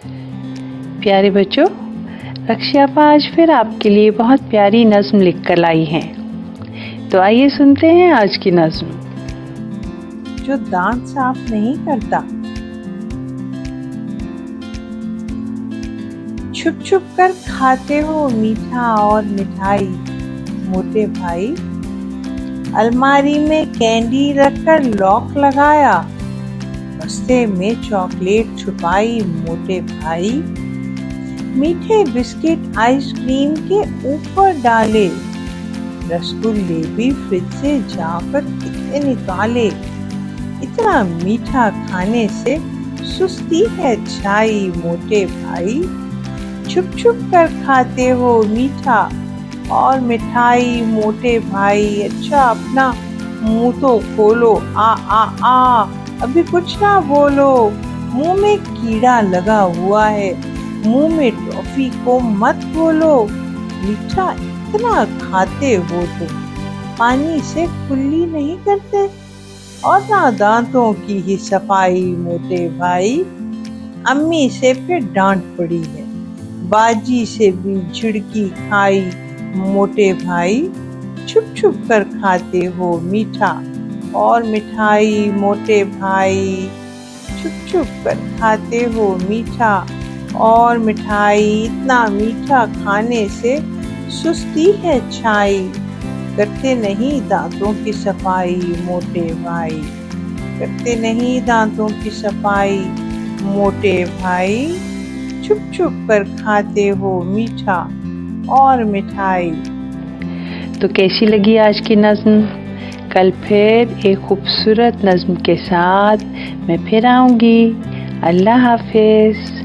प्यारे बच्चों, रक्षापा आज फिर आपके लिए बहुत प्यारी नज़्म लिख कर लाई हैं। तो आइए सुनते हैं आज की नज़्म। जो दांत साफ नहीं करता, छुप छुप कर खाते हो मीठा और मिठाई। मोटे भाई, अलमारी में कैंडी रखकर लॉक लगाया, बस्ते में चॉकलेट छुपाई। मोटे भाई, मीठे बिस्किट आइसक्रीम के ऊपर डाले, रसगुल्ले भी फ्रिज से जाकर कितने निकाले। इतना मीठा खाने से सुस्ती है छाई। मोटे भाई, छुप छुप कर खाते हो मीठा और मिठाई। मोटे भाई, अच्छा अपना मुंह तो खोलो। आ आ आ, अभी कुछ ना बोलो, मुंह में कीड़ा लगा हुआ है, मुंह में टॉफी को मत बोलो। मीठा इतना खाते हो तुम, पानी से कुल्ली नहीं करते और ना दांतों की ही सफाई। मोटे भाई, अम्मी से फिर डांट पड़ी है, बाजी से भी झिड़की खाई। मोटे भाई, छुप छुप कर खाते हो मीठा और मिठाई। मोटे भाई, छुप छुप कर खाते हो मीठा और मिठाई। इतना मीठा खाने से सुस्ती है छाई, करते नहीं दांतों की सफाई। मोटे भाई, करते नहीं दांतों की सफाई। मोटे भाई, छुप छुप कर खाते हो मीठा और मिठाई। तो कैसी लगी आज की नज़्म? कल फिर एक खूबसूरत नज़्म के साथ मैं फिर आऊँगी। अल्लाह हाफिज़।